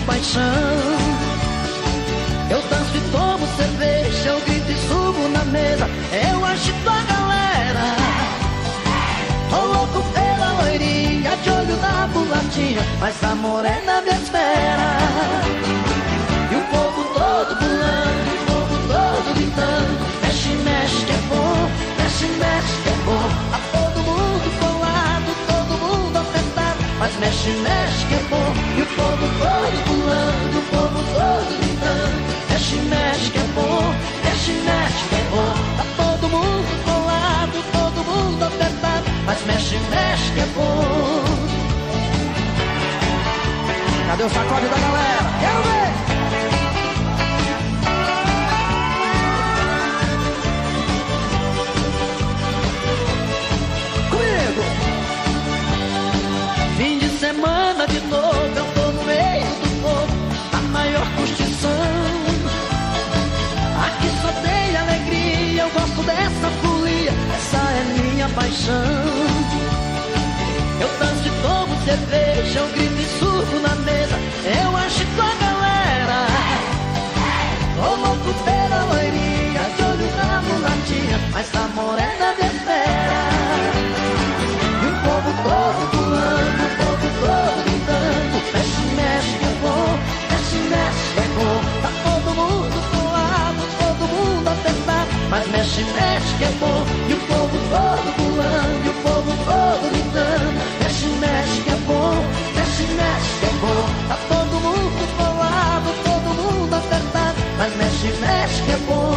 paixão. Eu danço e tomo cerveja, eu grito e subo na mesa, eu agito a galera. Tô louco pela loirinha, de olho na mulatinha, mas a morena me espera. E o povo todo pulando, o povo todo gritando, mexe, mexe que é bom, mexe, mexe que é bom. Tá todo mundo colado, todo mundo apertado, mas mexe, mexe que é bom. E o povo todo pulando, o povo todo gritando, mexe, mexe que é bom, mexe, mexe que é bom. Tá todo mundo colado, todo mundo apertado, mas mexe, mexe que é bom. Cadê o sacode da galera? Quero ver! Comigo! Fim de semana de novo, eu tô no meio do povo, a maior curtição. Aqui só tem alegria, eu gosto dessa folia, essa é minha paixão. Eu danço e tomo cerveja, eu grito e subo na mesa, eu agito a galera. Tô louco pela loirinha, de olho na mulatinha, mas a morena me espera. E o povo todo pulando, o povo todo gritando, mexe, mexe que é bom, mexe, mexe que é bom. Tá todo mundo colado, todo mundo apertado, mas mexe, mexe que é bom. E o povo todo pulando, e o povo todo gritando, mexe, mexe que é bom, mexe, mexe que é bom. Tá todo mundo colado, todo mundo apertado, mas mexe, mexe que é bom.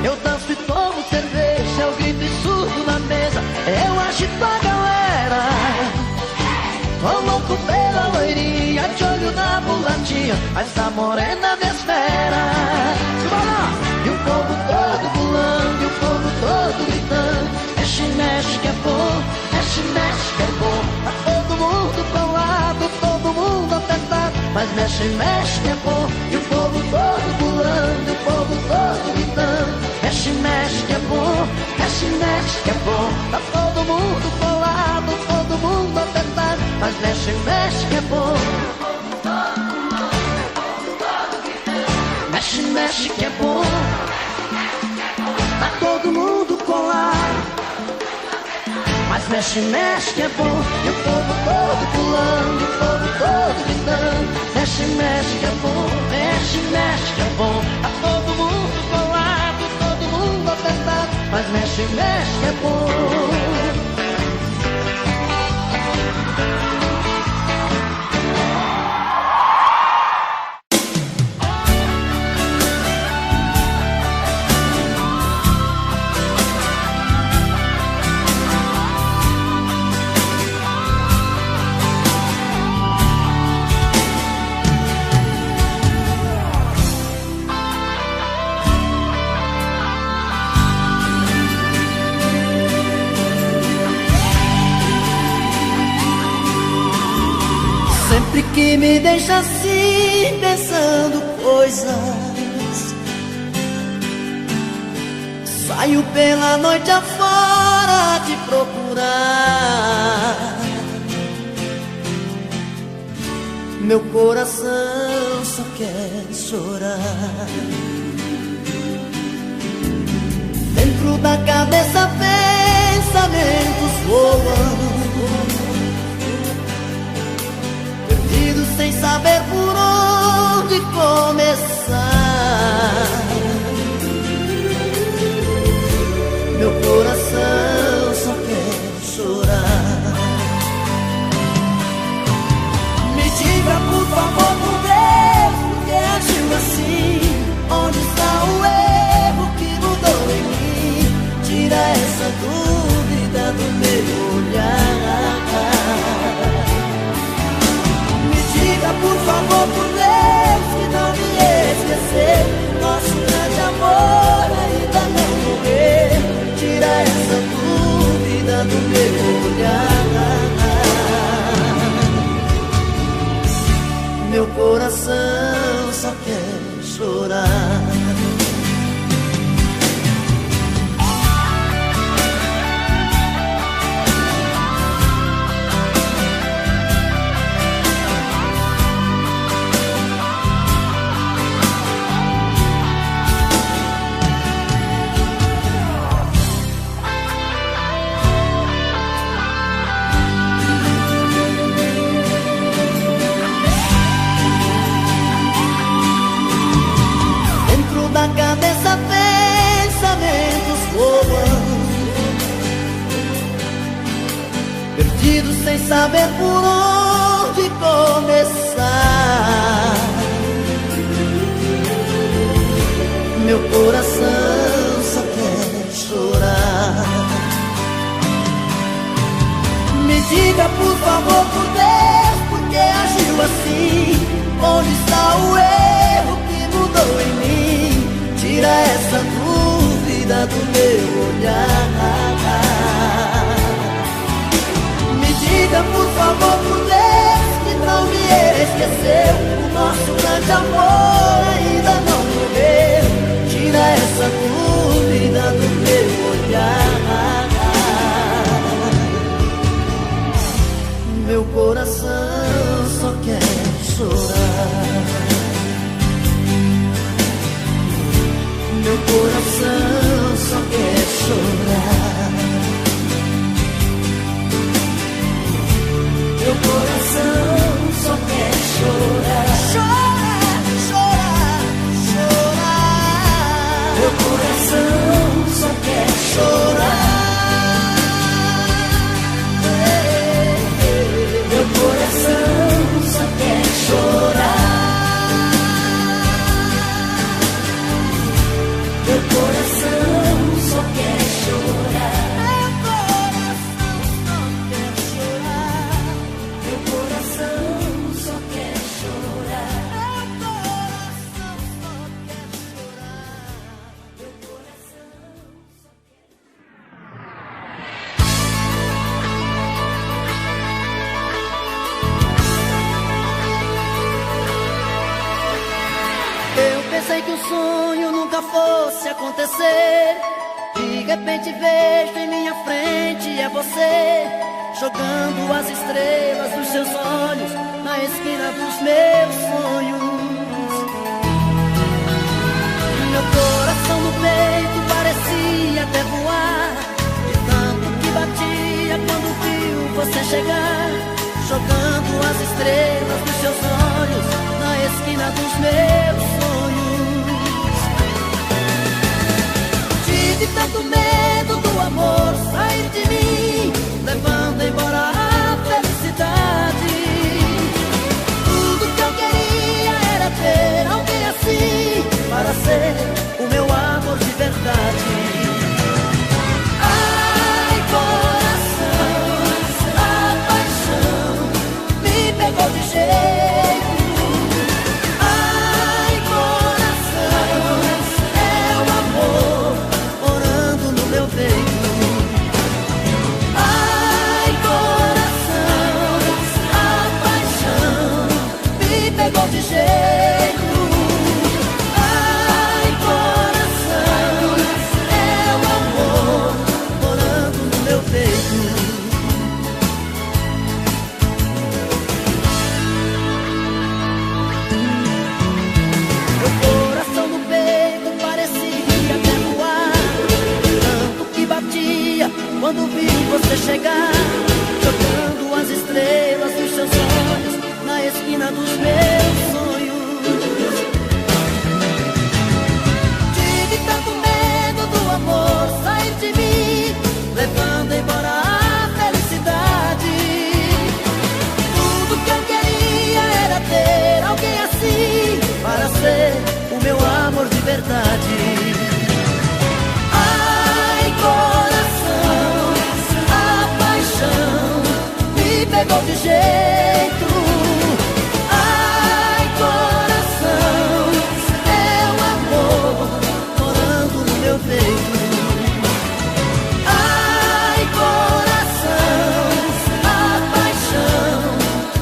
Eu danço e tomo cerveja, eu grito e subo na mesa, eu agito a galera. Tô louco pela loirinha, de olho na mulatinha, mas a morena me espera. E o povo todo pulando, e o povo todo gritando, mexe, mexe que é bom, mexe, mexe que é bom. Tá todo mundo colado, todo mundo apertado, mas mexe, mexe que é bom. E o povo todo pulando, e o povo todo gritando, mexe, mexe que é bom, mexe, mexe que é bom. Tá todo mundo colado, todo mundo apertado, mas mexe, mexe que é bom. Mexe, mexe que é bom. Tá todo mundo colado, mas mexe, mexe que é bom. E o povo todo pulando, o povo todo gritando, mexe, mexe que é bom, mexe, mexe que é bom. Tá todo mundo colado, todo mundo apertado, mas mexe, mexe que é bom. Sempre que me deixa assim, pensando coisas, saio pela noite afora te procurar. Meu coração só quer chorar. Dentro da cabeça pensamentos voam, sem saber por onde começar. Meu coração só quer chorar. Me diga por favor, por Deus, por que agiu assim? Onde está o erro que mudou em mim? Tira essa dúvida do meu olhar. Por favor, por Deus, que não me esquecer, nosso grande amor ainda não morreu. Tira essa dúvida do meu olhar. Meu coração só quer chorar. perdido sem saber por onde começar. Meu coração só quer chorar. Me diga por favor, por Deus, por que agiu assim? Onde está o erro que mudou em mim? Tira essa dúvida do meu olhar. Me diga por favor, por Deus, que não me esqueceu. O nosso grande amor ainda não morreu. Tira essa dúvida do meu olhar. Meu coração só quer chorar. Meu coração só quer chorar. Meu coração só quer chorar. Chorar, chorar, chorar. Meu coração só quer chorar. Meu coração só quer chorar. Meu coração só quer chorar. Meu coração só quer chorar. Meu coração só quer chorar. Meu coração só quer chorar. Eu pensei que o sonho nunca fosse acontecer. De repente vejo em minha frente é você, jogando as estrelas dos seus olhos na esquina dos meus sonhos. Meu coração no peito parecia até voar, de tanto que batia quando viu você chegar, jogando as estrelas dos seus olhos na esquina dos meus sonhos. Tive tanto medo do amor sair de mim, levando embora a felicidade. Tudo que eu queria era ter alguém assim, para ser o meu amor de verdade. Ai, coração, a paixão me pegou de jeito. Ai, coração, é o amor morando no meu peito. Ai, coração, a paixão me pegou de jeito. Ai, coração, é o amor morando no meu peito. Meu coração no peito parecia até voar, tanto que batia quando vi você chegar, jogando as estrelas dos seus olhos na esquina dos meus sonhos. Tive tanto medo do amor sair de mim, levando embora a felicidade. Tudo que eu queria era ter alguém assim, para ser o meu amor de verdade. Ai, coração, a paixão me pegou de jeito. Ai, coração, é o amor morando no meu peito. Ai, coração, a paixão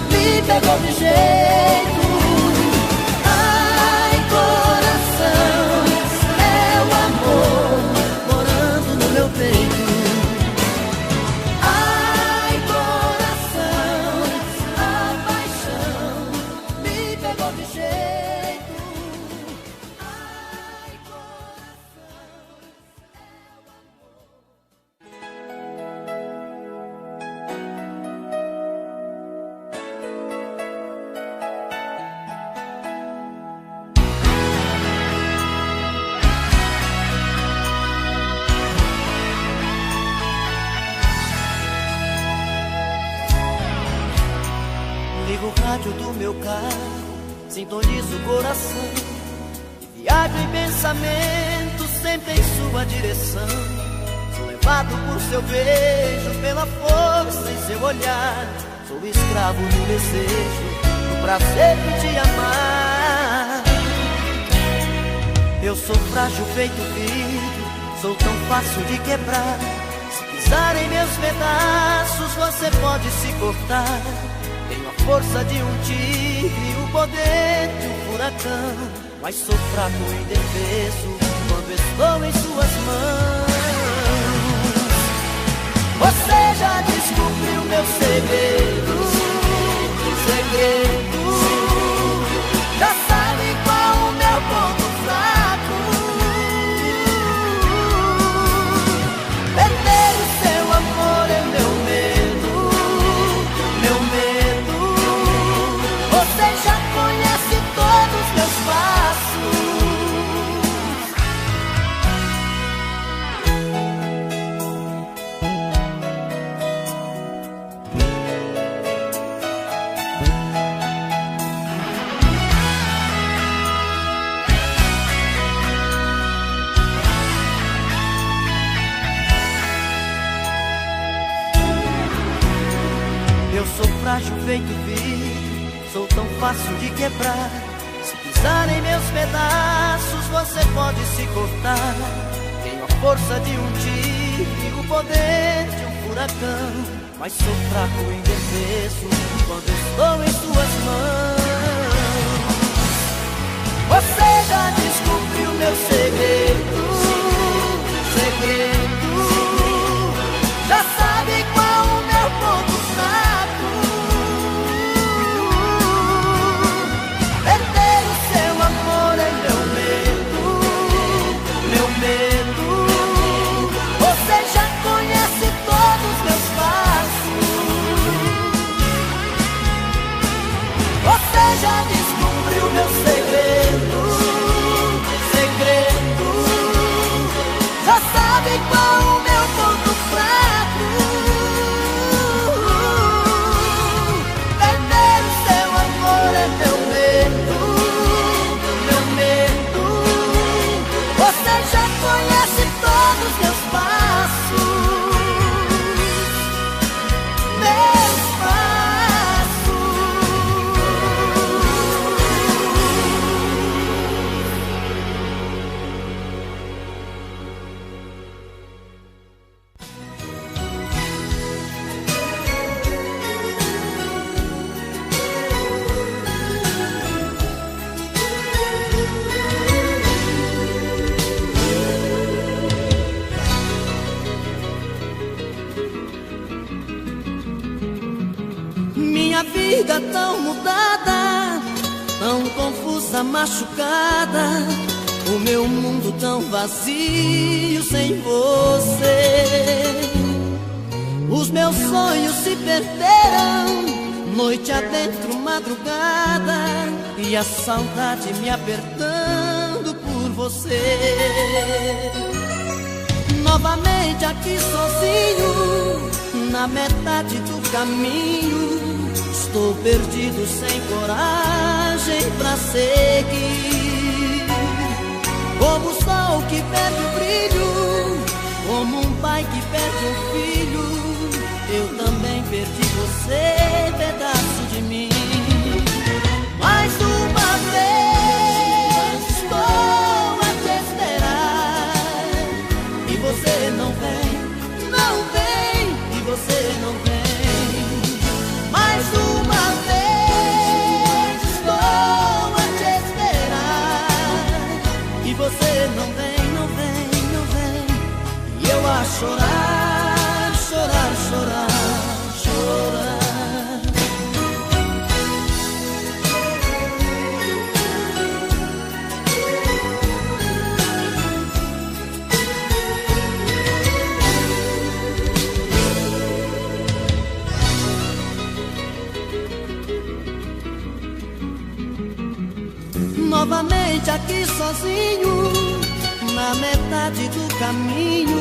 me pegou de jeito. Ai, coração, é o amor morando no meu peito. Ai, coração, ligo o rádio do meu carro, sintonizo o coração e viajo em pensamento sempre em sua direção. Sou levado por seu beijo, pela força em seu olhar. Sou escravo do desejo, do prazer de te amar. Eu sou frágil feito vidro, sou tão fácil de quebrar. Se pisar em meus pedaços, você pode se cortar. Tenho a força de um tigre, o poder de um furacão, mas sou fraco e indefeso quando estou em suas mãos. Você já descobriu meu segredo, já sabe qual o meu ponto fraco. Perder o seu amor é meu medo, meu medo. Você já conhece todos os meus passos. Eu sou frágil feito vidro, sou tão fácil de quebrar. Se pisar em meus pedaços, você pode se cortar. Tenho a força de um tigre, o poder de um furacão, mas sou fraco e indefeso quando estou em suas mãos. Você já descobriu meu segredo, já sabe qual o meu ponto fraco. Perder o seu amor é meu medo, meu medo. Você já conhece todos os meus passos. Você já descobriu meu segredo, já sabe qual o meu ponto fraco. Perder o seu amor é meu medo, meu medo. Você já conhece todos os meus passos, meus passos. Minha vida tão mudada, tão confusa, machucada, o meu mundo tão vazio sem você. Os meus sonhos se perderam, noite adentro, madrugada, e a saudade me apertando por você. Novamente aqui sozinho, na metade do caminho, estou perdido sem coragem pra seguir. Como o sol que perde o brilho, como um pai que perde um filho, eu também perdi você, pedaço de mim. Mais uma vez estou a te esperar, e você não vem, não vem, e você não vem. Mais uma vez estou a te esperar, e você não vem, não vem, não vem. E eu a chorar, chorar, chorar, chorar. Novamente aqui sozinho, na metade do caminho,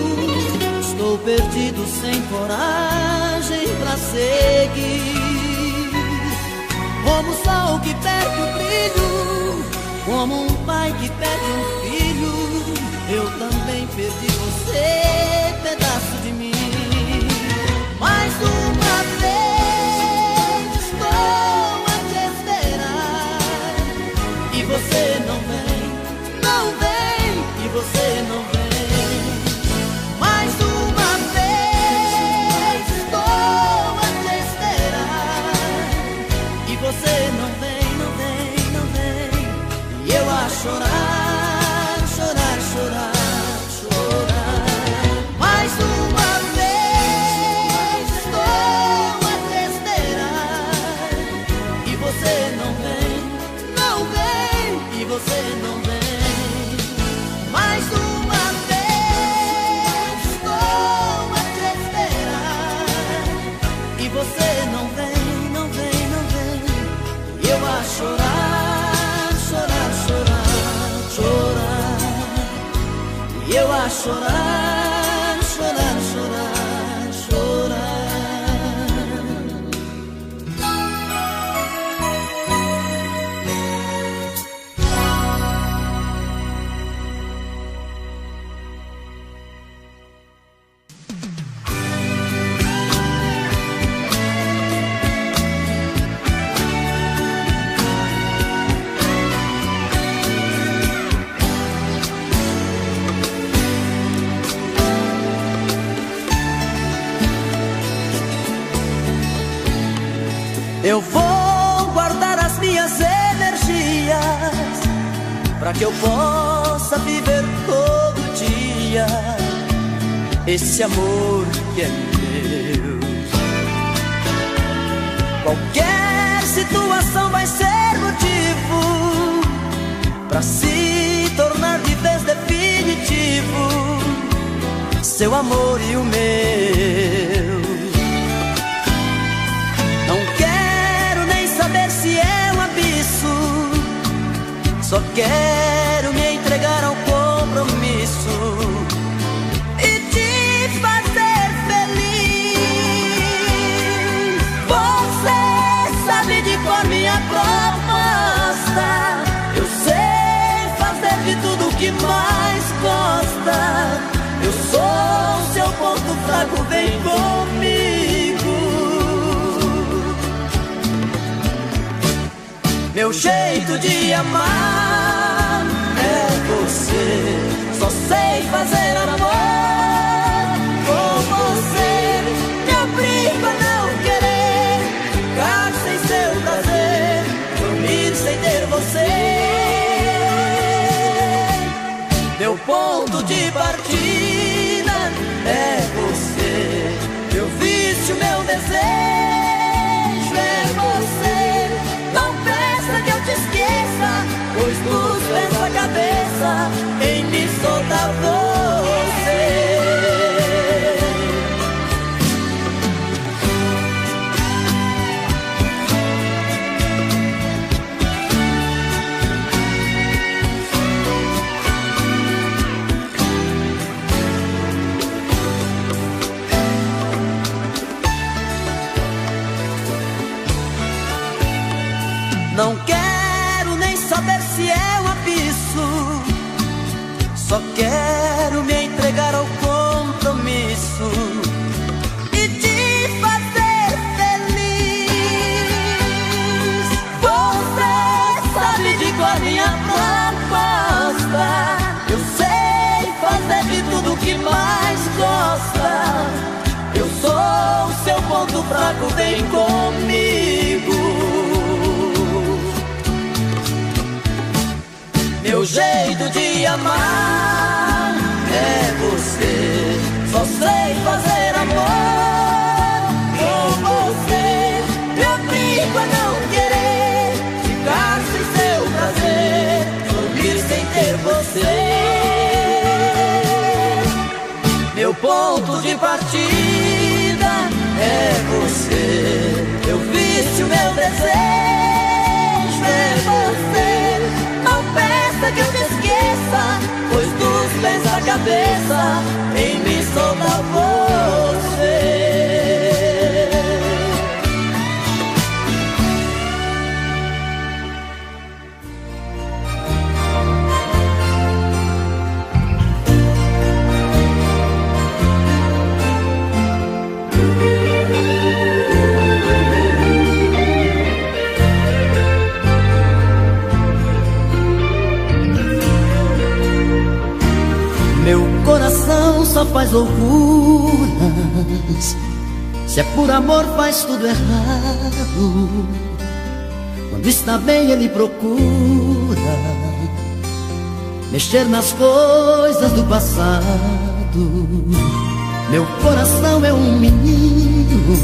estou perdido sem coragem pra seguir. como o sol que perde o brilho, como um pai que perde um filho, eu também perdi você, pedaço de mim. Mais uma vez estou a te esperar e você não vem, não vem, e você não vem. Mais uma vez estou a te esperar e você não vem, não vem, não vem. E eu a chorar, chorar, chorar, chorar. Mais uma vez estou a te esperar e você não vem, não vem, e você não vem. Mais uma vez estou a te esperar e você não vem, não vem, não vem. E eu a chorar, chorar, chorar, chorar. E eu a chorar, chorar, chorar, chorar. Eu vou guardar as minhas energias para que eu possa viver todo dia esse amor que é meu. Qualquer situação vai ser motivo para se tornar de vez definitivo seu amor e o meu. Não quero nem saber se é um abismo, só quero me entregar ao compromisso e te fazer feliz. Você sabe de cor minha proposta, eu sei fazer de tudo o que mais gosta. Eu sou seu ponto fraco, vem comigo. Meu jeito de amar é você, só sei fazer amor com você. Me obrigo a não querer ficar sem seu prazer, dormir sem ter você. Meu ponto de partida é você, meu vício, meu desejo é você. Não peça que eu te esqueça, pois tudo pensa a cabeça em me soltar você. Não quero nem saber se é um abismo, só quero me entregar ao compromisso e te fazer feliz. Você sabe de qual minha proposta, eu sei fazer de tudo o que mais gosta. Eu sou o seu ponto fraco, vem comigo. Meu jeito de amar é você, só sei fazer amor com você. Me obrigo a não querer ficar sem seu prazer, dormir sem ter você. Meu ponto de partida é você, meu vício, meu desejo é você. Não peça que eu te esqueça, pois tudo pensa a cabeça em mim só dá você. 「faz loucuras. Se é por amor faz tudo errado. Quando está bem ele procura mexer nas coisas do passado. Meu coração é um menino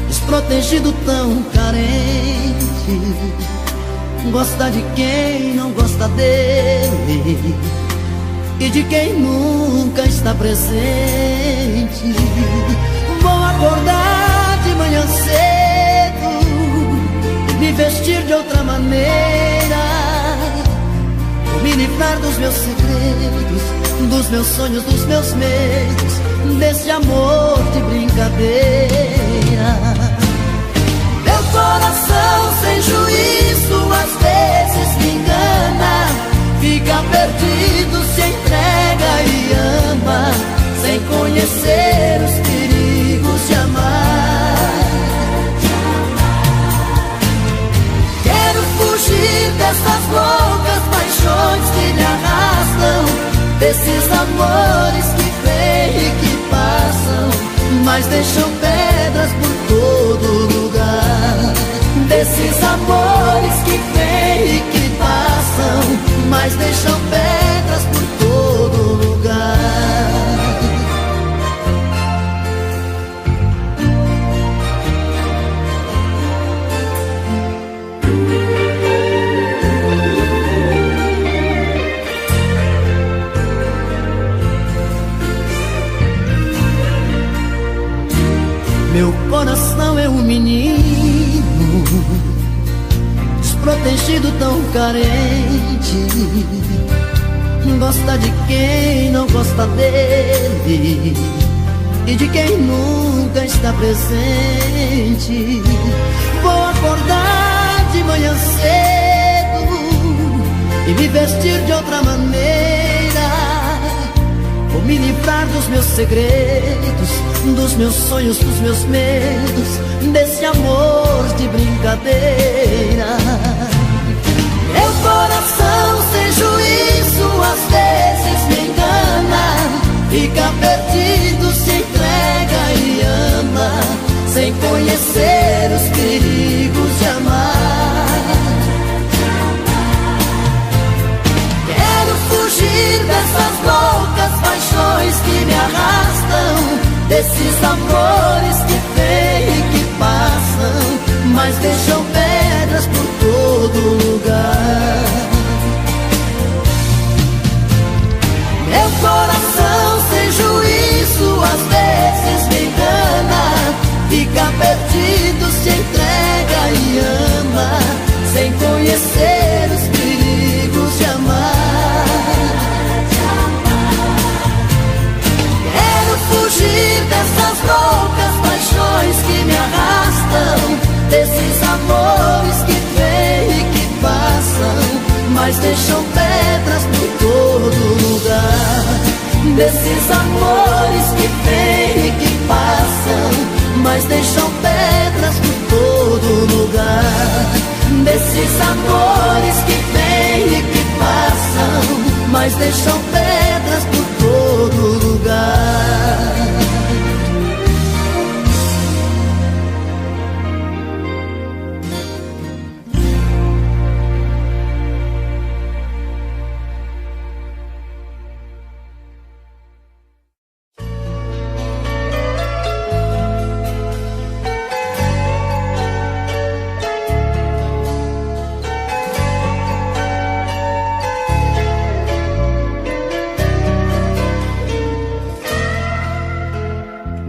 desprotegido, tão carente. Gosta de quem não gosta dele e de quem nunca está presente. Vou acordar de manhã cedo e me vestir de outra maneira. Vou me livrar dos meus segredos, dos meus sonhos, dos meus medos, desse amor de brincadeira. Meu coração sem juízo às vezes me engana, fica perdido, se entrega e ama, sem conhecer os perigos de amar. Quero fugir dessas loucas paixões que me arrastam, desses amores que vêm e que passam, mas deixam pedras por todo lugar. Desses amores que vêm e que passam, mas deixam pedras por todo lugar. Meu coração é um menino desprotegido, tão carente. Gosta de quem não gosta dele e de quem nunca está presente. Vou acordar de manhã cedo e me vestir de outra maneira. Vou me livrar dos meus segredos, dos meus sonhos, dos meus medos, desse amor de brincadeira. Meu coração sem juízo às vezes me engana, fica perdido, se entrega e ama, sem conhecer os perigos de amar. Quero fugir dessas loucas paixões que me arrastam, desses amores que vêm e que passam, mas deixam pedras por todo lugar. Meu coração sem juízo às vezes me engana, fica perdido, se entrega e ama, sem conhecer os perigos de amar. Quero fugir dessas loucas paixões que me arrastam, desses amores que vêm e que passam, mas deixam pedras por todo lugar. Desses amores que vêm e que passam, mas deixam pedras por todo lugar. Desses amores que vêm e que passam, mas deixam pedras por todo lugar.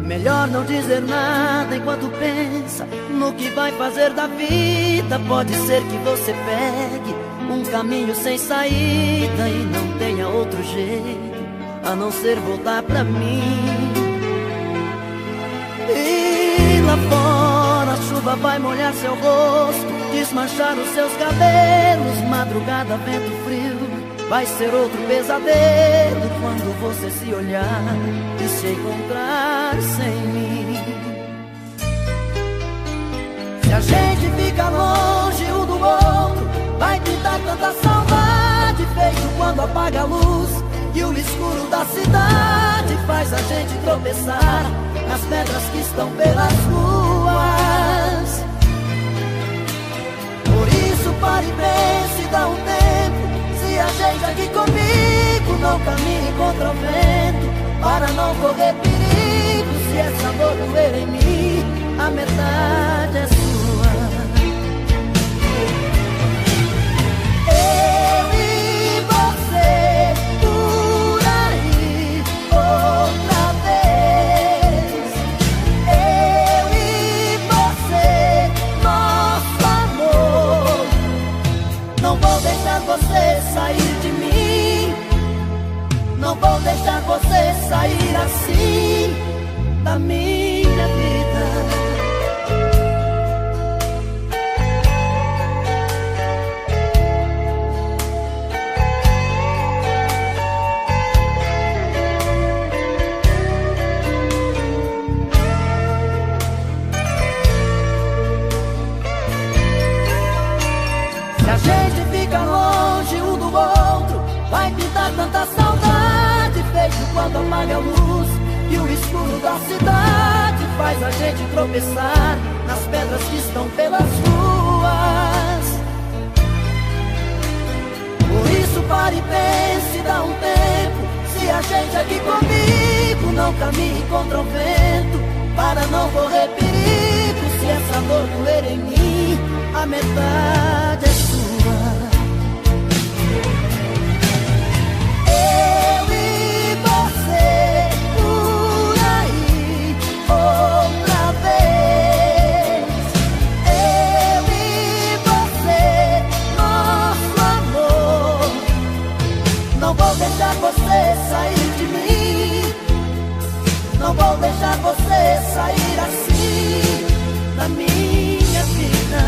Melhor não dizer nada enquanto pensa no que vai fazer da vida. Pode ser que você pegue um caminho sem saída e não tenha outro jeito a não ser voltar pra mim. E lá fora a chuva vai molhar seu rosto, desmanchar os seus cabelos. Madrugada, vento frio, vai ser outro pesadelo quando você se olhar e se encontrar sem mim. Se a gente fica longe um do outro, vai te dar tanta saudade, feito quando apaga a luz E o escuro da cidade faz a gente tropeçar nas pedras que estão pelas ruas. Por isso pare e pense, dá um tempo. Se a gente aqui comigo não caminhe contra o vento, para não correr perigo. Se essa dor doer em mim, a metade é sua. Eu e você por aí outra vez. Eu e você, nosso amor. Não vou deixar você sair de mim. Não vou deixar você sair assim da minha vida. Se a gente fica longe um do outro, vai pintar tanta saudade, feito quando apaga a luz. E o escuro da cidade faz a gente tropeçar nas pedras que estão pelas ruas. Por isso pare e pense, dá um tempo. Se a gente aqui comigo não caminhe contra o vento, para não correr perigo. Se essa dor doer em mim, a metade é sua. Eu e você por aí outra vez. Eu e você, nosso amor. Não vou deixar você sair de mim. Não vou deixar você sair assim da minha vida.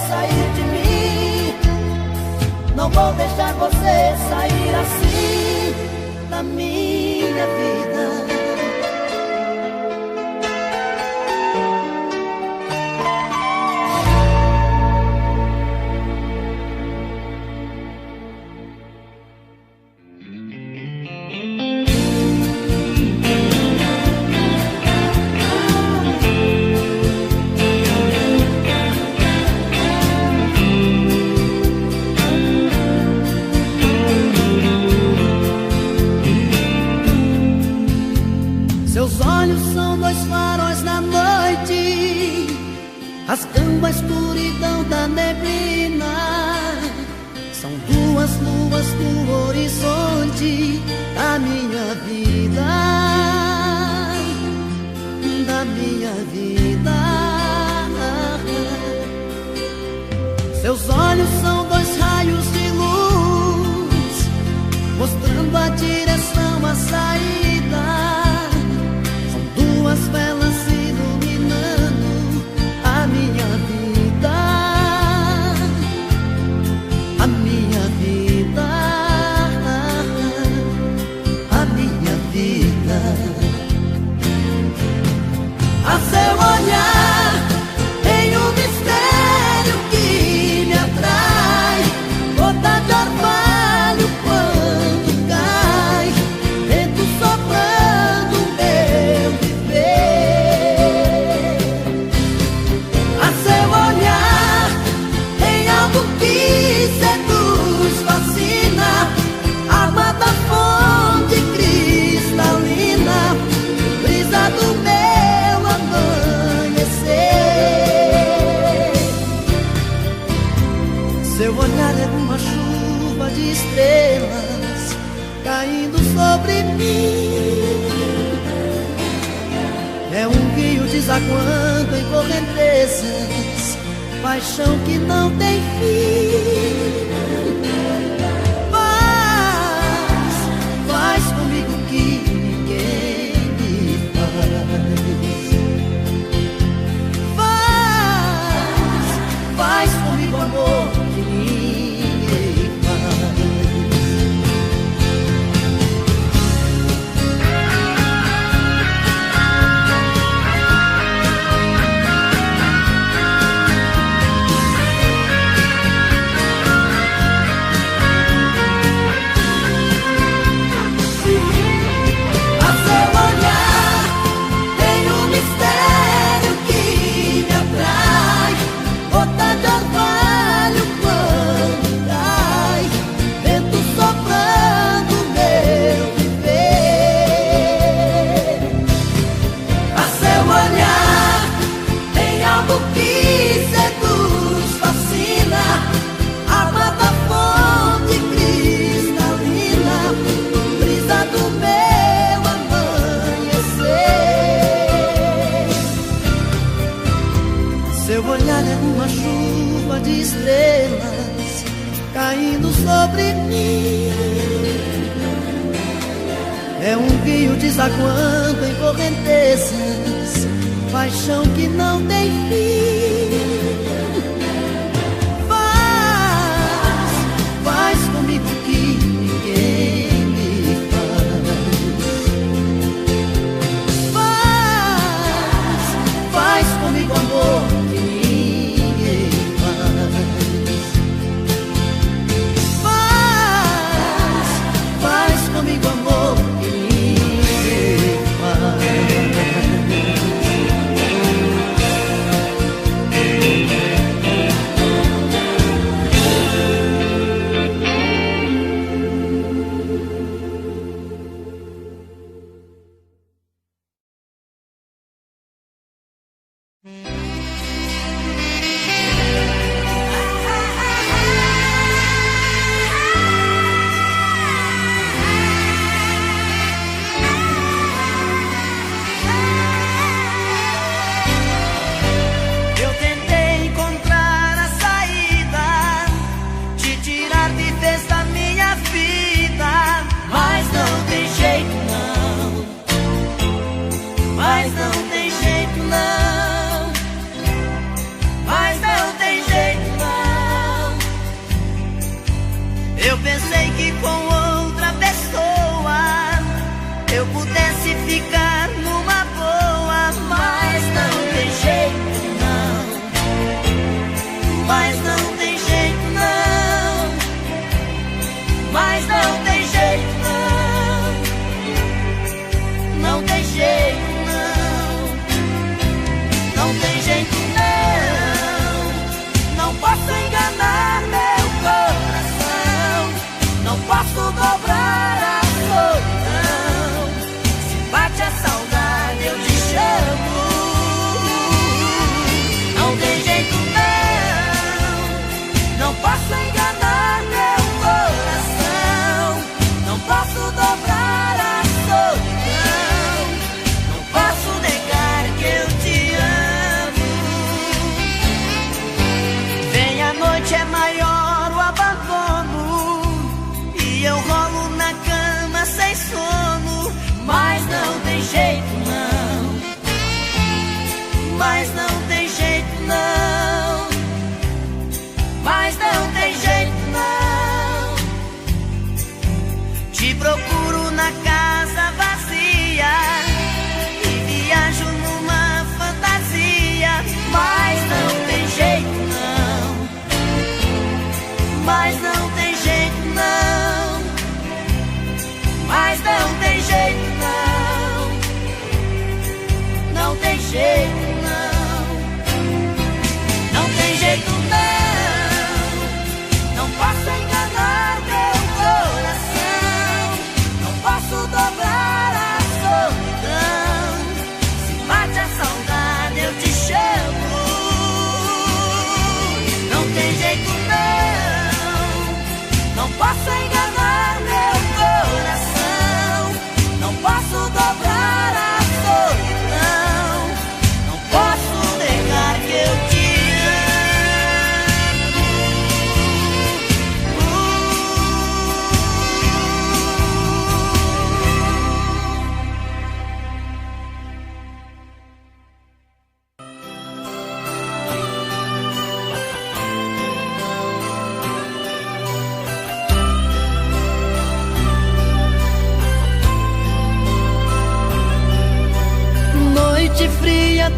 Sair de mim, não vou deixar você sair assim da minha vida. Seus olhos são dois faróis na noite, rasgando a escuridão da neblina. São duas luas no horizonte da minha vida, da minha vida. Seus olhos são dois raios de luz, mostrando a direção, a saída. Duas velas iluminando a minha vida, a minha vida, a minha vida. A seu olhar tem um mistério que me atrai, gota de orvalho quando cai, vento soprando meu viver. A seu olhar tem algo que seduz, fascina, água da fonte cristalina, brisa do meu amanhecer. Seu olhar é uma chuva de estrelas caindo sobre mim. É um rio desaguando em correntezas, paixão que não tem fim. Faz comigo que ninguém me faz. Faz comigo amor que ninguém estrelas caindo sobre mim. É um rio desaguando em correntezas, paixão que não tem fim. Faz comigo que ninguém me faz comigo amor que ninguém faz comigo amor que ninguém faz.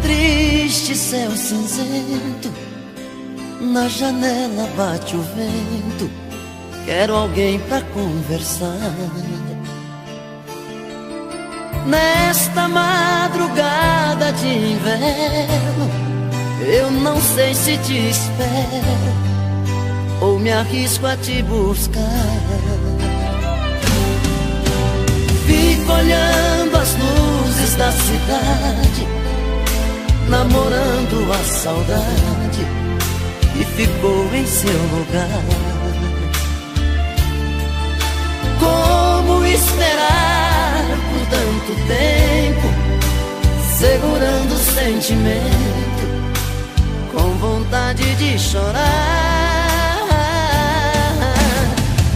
Triste céu cinzento, na janela bate o vento. Quero alguém pra conversar. Nesta madrugada de inverno, eu não sei se te espero ou me arrisco a te buscar. Fico olhando as luzes da cidade, namorando a saudade que ficou em seu lugar. Como esperar por tanto tempo, segurando o sentimento, com vontade vontade de chorar.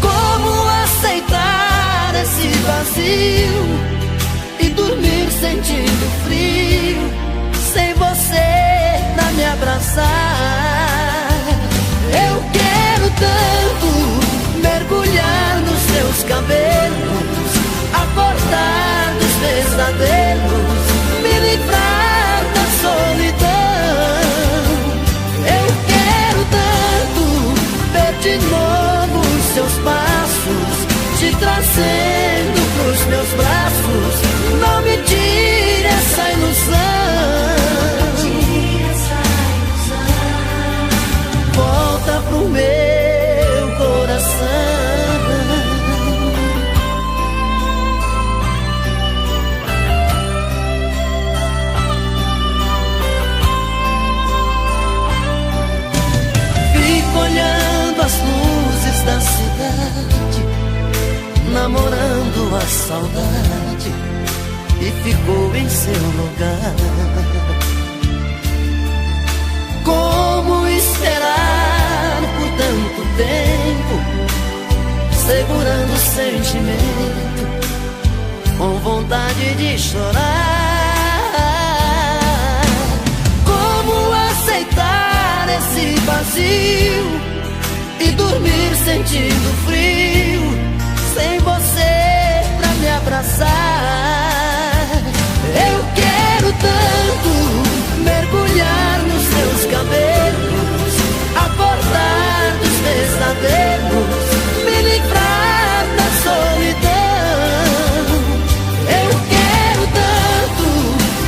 Como aceitar esse vazio e dormir sentindo frio, sem você pra me abraçar? Eu quero tanto mergulhar nos seus cabelos, acordar dos pesadelos, me livrar da solidão. Eu quero tanto ver de novo os seus passos, te trazendo pros meus braços. Não me tire essa ilusão. Volta pro meu coração. Fico olhando as luzes da cidade, namorando a saudade, e ficou em seu lugar. Como esperar por tanto tempo, segurando o sentimento, com vontade de chorar? Como aceitar esse vazio e dormir sentindo frio, sem você pra me abraçar? Eu quero tanto mergulhar nos seus cabelos, acordar dos pesadelos, me livrar da solidão. Eu quero tanto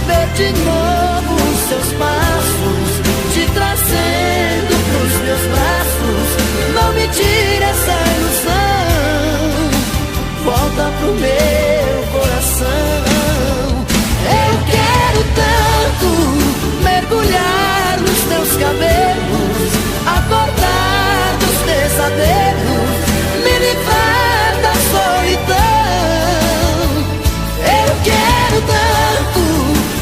ver de novo os seus passos, te trazendo pros meus braços. Não me tire essa ilusão. Volta pro meu coração. Eu quero tanto mergulhar nos teus cabelos, acordar dos pesadelos, me livrar da solidão. Eu quero tanto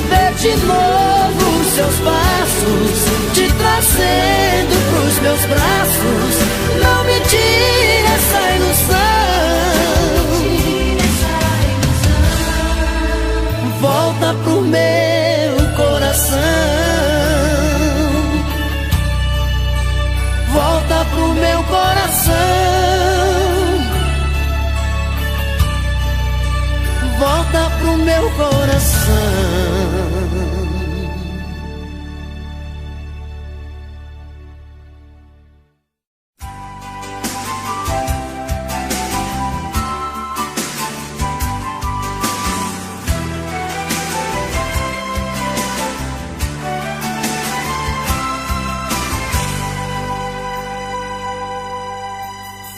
ver de novo os seus passos, te trazendo pros meus braços. Não me tire essa ilusão. Volta pro meu coração. Volta pro meu coração. Volta pro meu coração.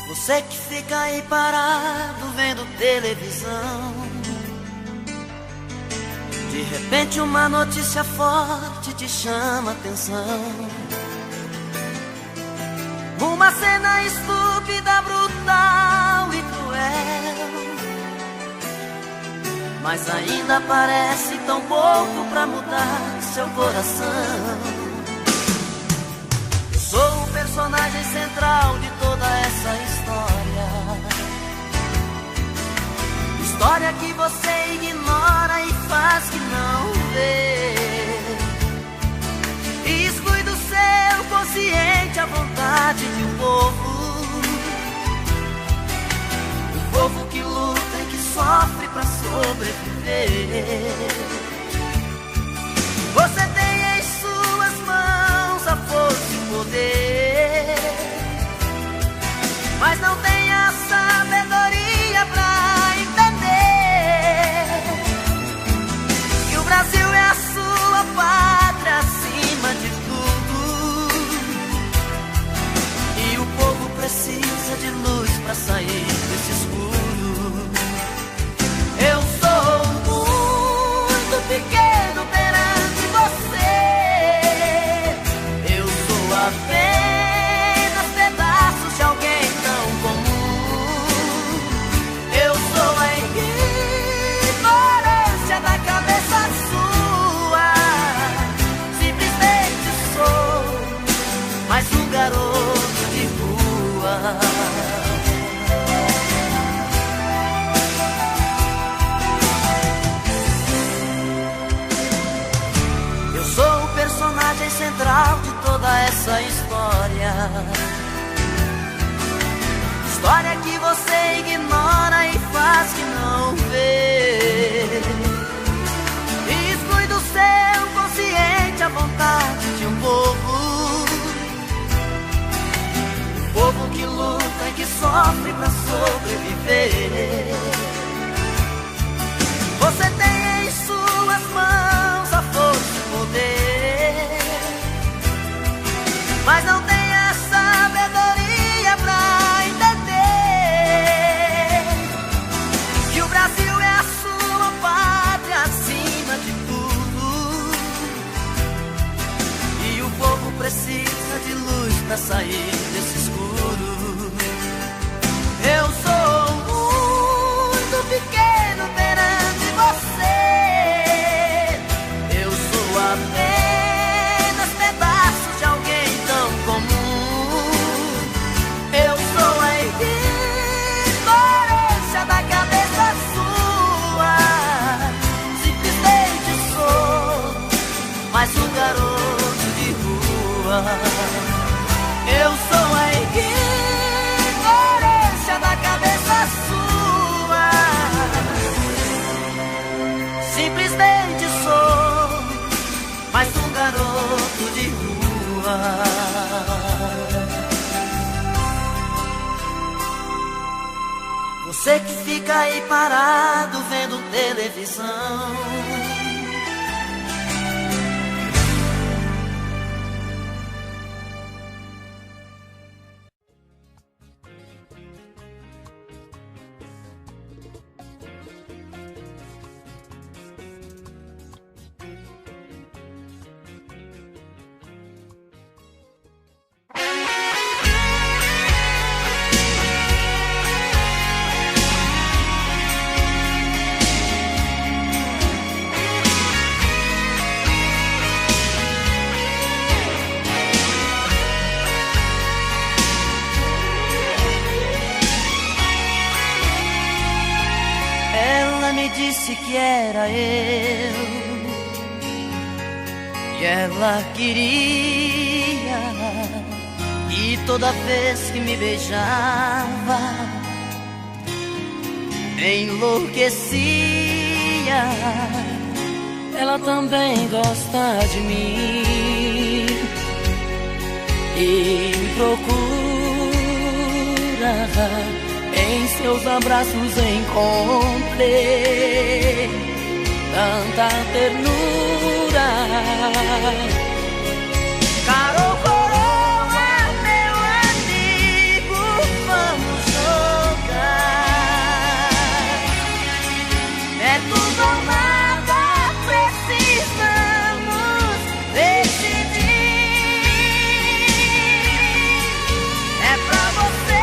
Você que fica aí parado vendo televisão, de repente uma notícia forte te chama a atenção. Uma cena estúpida, brutal e cruel, mas ainda parece tão pouco pra mudar seu coração. Eu sou o personagem central de toda essa história, história que você ignora e faz que não vê, e exclui do seu consciente a vontade de um povo que luta e que sofre pra sobreviver. Você tem em suas mãos a força e o poder, mas não tem a sabedoria pra entender que o Brasil é a sua pátria acima de tudo, e o povo precisa de luz pra sair desse escuro. Eu sou o central de toda essa história. História que você ignora e faz que não vê. Exclui do seu consciente a vontade de um povo. Um povo que luta e que sofre pra sobreviver. Você tem em suas mãos a força e o poder, mas não tem a sabedoria pra entender que o Brasil é a sua pátria acima de tudo. E o povo precisa de luz pra sair desse escuro. Eu sou muito pequeno perante você. Eu sou apenas pedaço de alguém tão comum. Eu sou a ignorância da cabeça sua. Simplesmente sou mais um garoto de rua. Eu sou a ignorância da cabeça sua. Simplesmente sou mais um garoto de rua. Você que fica aí parado vendo televisão, disse que era eu, e ela queria, e toda vez que me beijava enlouquecia. Ela também gosta de mim e me procura. Em seus abraços encontrei tanta ternura. Carol Coroa, meu amigo, vamos jogar. É tudo ou nada, precisamos decidir. É pra você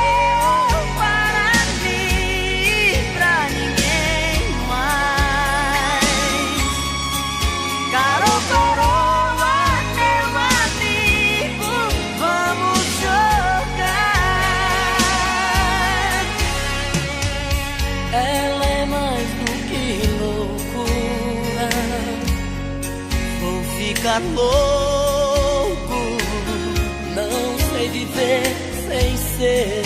ficar louco, não sei viver sem ser